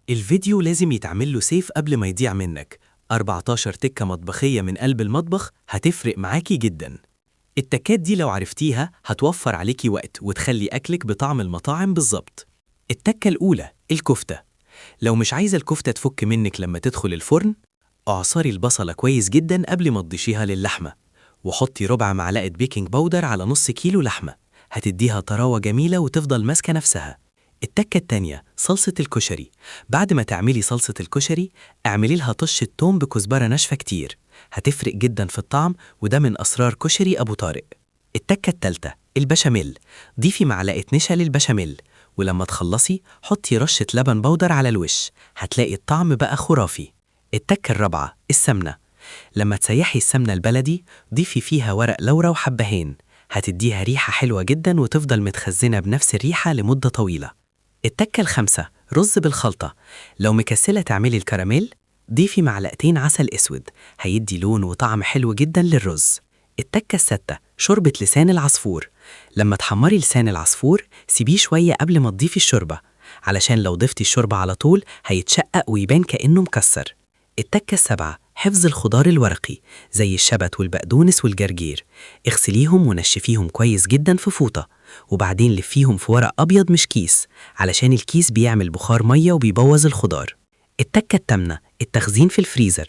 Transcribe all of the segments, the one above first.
الفيديو لازم يتعمل له سيف قبل ما يضيع منك. 14 تكة مطبخية من قلب المطبخ هتفرق معاكي جدا. التكات دي لو عرفتيها هتوفر عليكي وقت وتخلي أكلك بطعم المطاعم بالظبط. التكة الأولى الكفتة. لو مش عايزة الكفتة تفك منك لما تدخل الفرن، اعصري البصلة كويس جدا قبل ما تضيفيها للحمة، وحطي ربع معلقة بيكنج باودر على نص كيلو لحمة، هتديها طراوة جميلة وتفضل ماسكة نفسها. التكة التانية صلصة الكشري. بعد ما تعملي صلصة الكشري اعملي لها طشة توم بكزبرة ناشفة كتير، هتفرق جدا في الطعم، وده من أسرار كشري أبو طارق. التكة التالتة البشاميل. ضيفي معلقة نشا للبشاميل، ولما تخلصي حطي رشة لبن بودر على الوش، هتلاقي الطعم بقى خرافي. التكة الرابعة السمنة. لما تسيحي السمنة البلدي ضيفي فيها ورق لورا وحبهان، هتديها ريحة حلوة جدا وتفضل متخزنة بنفس الريحة لمدة طويلة. التكة الخامسة رز بالخلطة. لو مكسلة تعملي الكراميل ضيفي معلقتين عسل أسود، هيدي لون وطعم حلو جدا للرز. التكة الستة شوربة لسان العصفور. لما تحمري لسان العصفور سيبيه شوية قبل ما تضيفي الشوربة، علشان لو ضفتي الشوربة على طول هيتشقق ويبان كأنه مكسر. التكة السبعة حفظ الخضار الورقي زي الشبت والبقدونس والجرجير. اغسليهم ونشفيهم كويس جدا في فوطة، وبعدين لفيهم في ورق أبيض مش كيس، علشان الكيس بيعمل بخار مية وبيبوظ الخضار. التكة التامنة التخزين في الفريزر.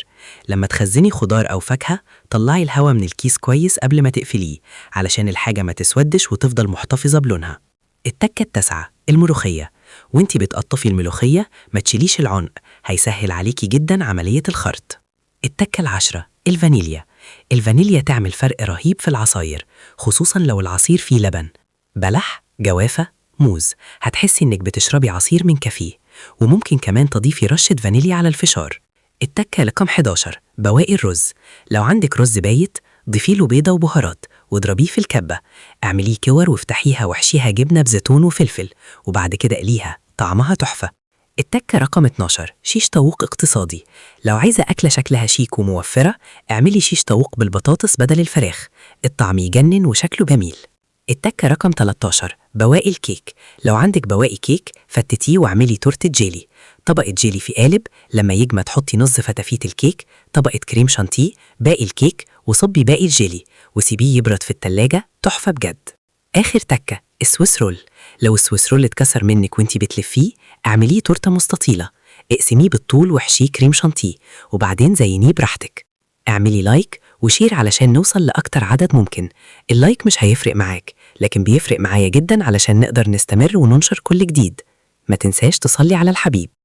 لما تخزني خضار أو فاكهة طلعي الهواء من الكيس كويس قبل ما تقفليه، علشان الحاجة ما تسودش وتفضل محتفظة بلونها. التكة التاسعة الملوخية. وانتي بتقطفي الملوخية ما تشيليش العنق، هيسهل عليكي جدا عملية الخرط. التكة العاشرة الفانيليا. الفانيليا تعمل فرق رهيب في العصاير، خصوصا لو العصير فيه لبن، بلح، جوافة، موز، هتحسي انك بتشربي عصير من كافيه. وممكن كمان تضيفي رشة فانيليا على الفشار. التكة رقم 11 بواقي الرز. لو عندك رز بايت ضيفي له بيضة وبهارات واضربيه في الكبة، اعمليه كور وافتحيها واحشيها جبنة بزيتون وفلفل، وبعد كده قليها، طعمها تحفة. التكة رقم 12 شيش طاووق اقتصادي. لو عايزة أكلة شكلها شيك وموفرة اعملي شيش طاووق بالبطاطس بدل الفراخ، الطعم يجنن وشكله جميل. التكة رقم 13 بواقي الكيك. لو عندك بواقي كيك فتتيه واعملي تورتة جيلي. طبقة جيلي في قالب، لما يجمد حطي نص فتافيت الكيك، طبقة كريم شانتيه، باقي الكيك، وصبي باقي الجيلي وسيبيه يبرد في التلاجة، تحفة بجد. آخر تكة السويس رول. لو السويس رول اتكسر منك وانتي بتلفيه اعمليه تورتة مستطيلة، اقسميه بالطول واحشيه كريم شانتيه، وبعدين زينيه براحتك. اعملي لايك وشير علشان نوصل لأكتر عدد ممكن. اللايك مش هيفرق معاك، لكن بيفرق معايا جدا علشان نقدر نستمر وننشر كل جديد. ما تنساش تصلي على الحبيب.